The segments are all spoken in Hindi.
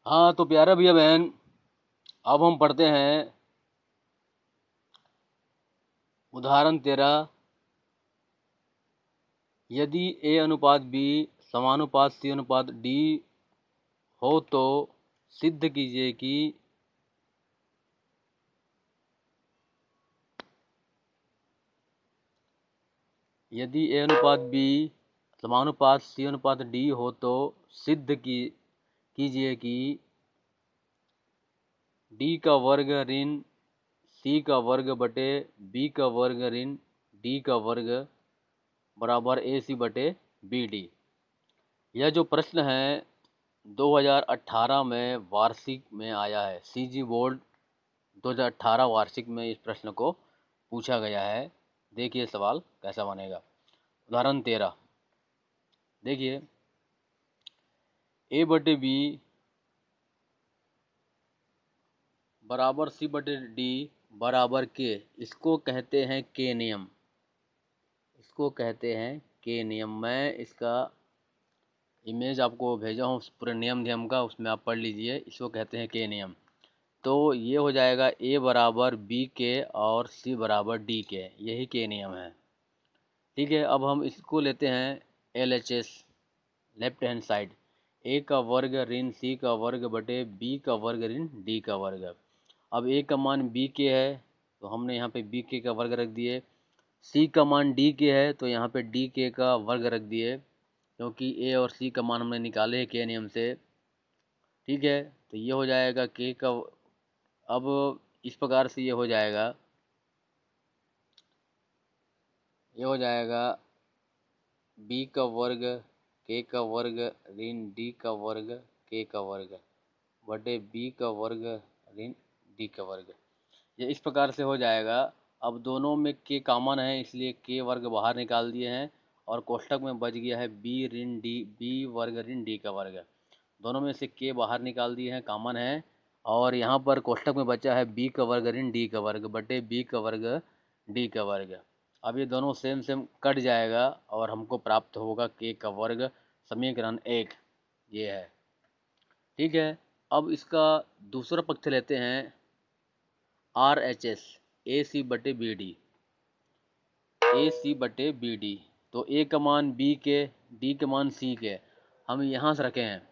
हाँ तो प्यारा भैया बहन, अब हम पढ़ते हैं उदाहरण 13। यदि A अनुपात B समानुपात C अनुपात D हो तो सिद्ध कीजिए कि यदि A अनुपात B समानुपात C अनुपात D हो तो सिद्ध कीजिए कि D का वर्ग ऋण C का वर्ग बटे B का वर्ग ऋण D का वर्ग बराबर AC बटे BD। यह जो प्रश्न है 2018 में वार्षिक में आया है। CG बोर्ड 2018 वार्षिक में इस प्रश्न को पूछा गया है। देखिए सवाल कैसा बनेगा। उदाहरण 13 देखिए, A बटे B बराबर C बटे D बराबर K। इसको कहते हैं K नियम। इसको कहते हैं K नियम। मैं इसका इमेज आपको भेजा हूँ पूरे नियम का, उसमें आप पढ़ लीजिए। इसको कहते हैं K नियम। तो ये हो जाएगा A बराबर B के और C बराबर D के। यही K नियम है। ठीक है, अब हम इसको लेते हैं LHS, left hand side. A का वर्ग ऋण C का वर्ग बटे B का वर्ग ऋण D का वर्ग। अब A का मान B के है तो हमने यहाँ पे B के का वर्ग रख दिए। C का मान D के है तो यहाँ पे D के का वर्ग रख दिए, क्योंकि A और C का मान हमने निकाले हैं K नियम से। ठीक है, तो ये हो जाएगा K का। अब इस प्रकार से ये हो जाएगा, ये हो जाएगा B का वर्ग K का वर्ग ऋण D का वर्ग K का वर्ग बटे B का वर्ग ऋण D का वर्ग। ये इस प्रकार से हो जाएगा। अब दोनों में K कॉमन है, इसलिए K वर्ग बाहर निकाल दिए हैं और कोष्टक में बच गया है B ऋण D, B वर्ग ऋण D का वर्ग। दोनों में से K बाहर निकाल दिए हैं, कॉमन है। और यहाँ पर कोष्टक में बचा है B का वर्ग ऋण D का वर्ग बटे B का वर्ग D का वर्ग। अब ये दोनों सेम सेम कट जाएगा और हमको प्राप्त होगा K का वर्ग। समीकरण 1 ये है। ठीक है, अब इसका दूसरा पक्ष लेते हैं RHS, AC बटे BD। AC बटे BD, तो A का मान B के, D का मान C के, हम यहाँ से रखे हैं।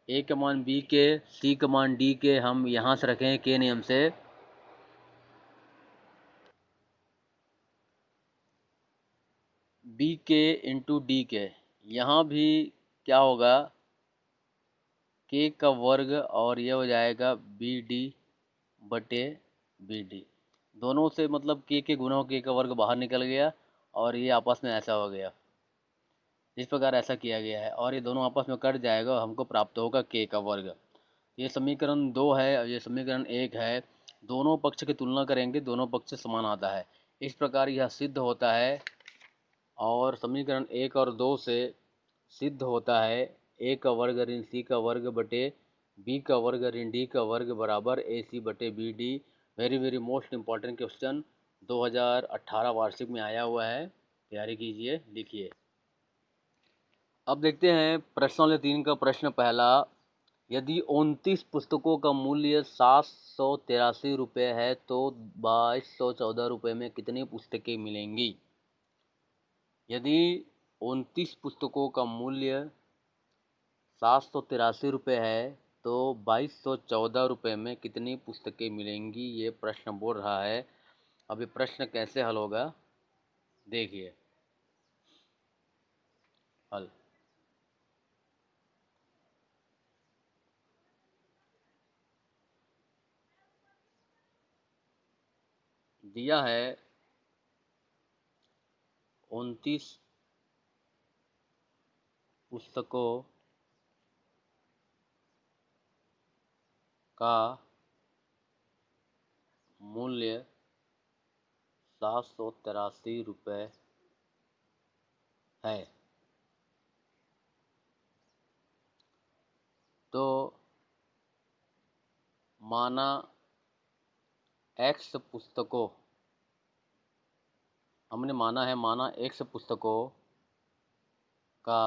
A का मान B के, C का मान D के, हम यहाँ से रखें K नियम से। B के इंटू D के, यहाँ भी क्या होगा K का वर्ग और ये हो जाएगा BD बटे BD। दोनों से मतलब K के गुना K का वर्ग बाहर निकल गया और ये आपस में ऐसा हो गया। इस प्रकार ऐसा किया गया है और ये दोनों आपस में कट जाएगा और हमको प्राप्त होगा K का वर्ग। ये समीकरण 2 है और ये समीकरण 1 है। दोनों पक्ष की तुलना करेंगे, दोनों पक्ष समान आता है। इस प्रकार यह सिद्ध होता है और समीकरण 1 और 2 से सिद्ध होता है A का वर्ग ऋण C का वर्ग बटे B का वर्ग ऋण D का वर्ग बराबर AC बटे BD। Very very most important question 2018 वार्षिक में आया हुआ है। तैयारी कीजिए, लिखिए। अब देखते हैं प्रश्न 3 का प्रश्न पहला। यदि 29 पुस्तकों का मूल्य 783 रुपये है तो 2214 रुपये में कितनी पुस्तकें मिलेंगी। यदि 29 पुस्तकों का मूल्य 783 रुपये है तो 2214 रुपये में कितनी पुस्तकें मिलेंगी, ये प्रश्न बोल रहा है। अब ये प्रश्न कैसे हल होगा, देखिए। हल दिया है 29 पुस्तकों का मूल्य 783 रुपये है, तो माना X पुस्तकों, हमने माना है, माना X पुस्तकों का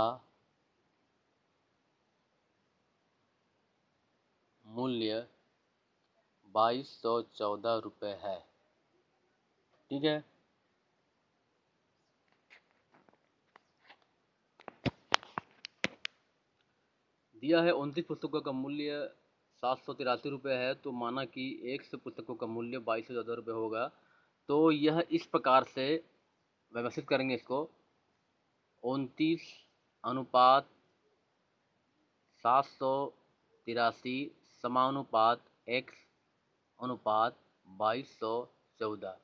मूल्य 2214 रुपये है। ठीक है। दिया है 29 पुस्तकों का मूल्य 783 रुपये है, तो माना कि 100 पुस्तकों का मूल्य 2214 रुपये होगा। तो यह इस प्रकार से व्यवस्थित करेंगे इसको, 29 अनुपात 783 समानुपात x अनुपात 2214,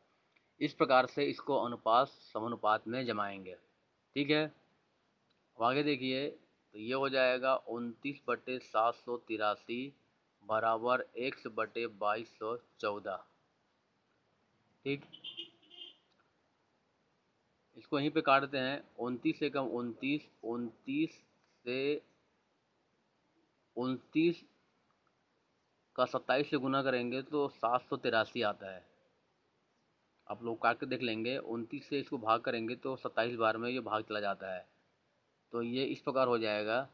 इस प्रकार से इसको अनुपात समानुपात में जमाएंगे। ठीक है। अब आगे देखिए, तो ये हो जाएगा 29/783 बराबर x/2214। ठीक, इसको यहीं पे काटते हैं। 29 से कम 29, 29 से 29 का 27 से गुना करेंगे तो 783 आता है। आप लोग काट के देख लेंगे, 29 से इसको भाग करेंगे तो 27 बार में ये भाग चला जाता है। तो ये इस प्रकार हो जाएगा,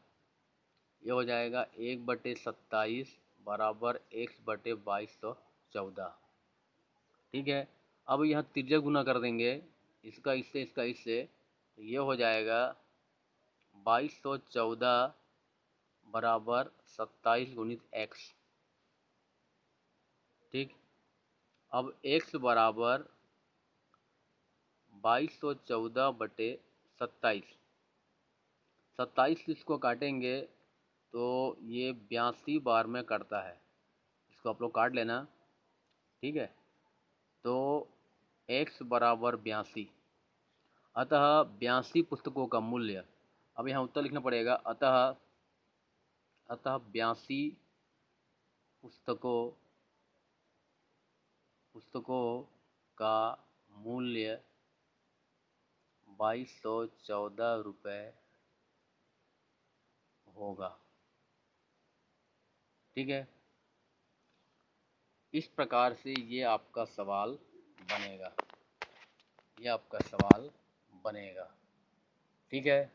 ये हो जाएगा 1/27 बराबर x/2214। ठीक है। अब यहाँ तिर्यक गुना कर देंगे, इसका इससे, इसका इससे, तो ये हो जाएगा 2214 बराबर 27 गुणित x। ठीक, अब x बराबर 2214/27, 27 इसको काटेंगे तो ये 82 बार में कटता है। इसको आप लोग काट लेना। ठीक है। तो x बराबर 82, अतः 82 पुस्तकों का मूल्य, अब यहाँ उत्तर लिखना पड़ेगा, अतः 82 पुस्तकों का मूल्य 2214 रुपये होगा। ठीक है। इस प्रकार से ये आपका सवाल बनेगा, ये आपका सवाल बनेगा। ठीक है।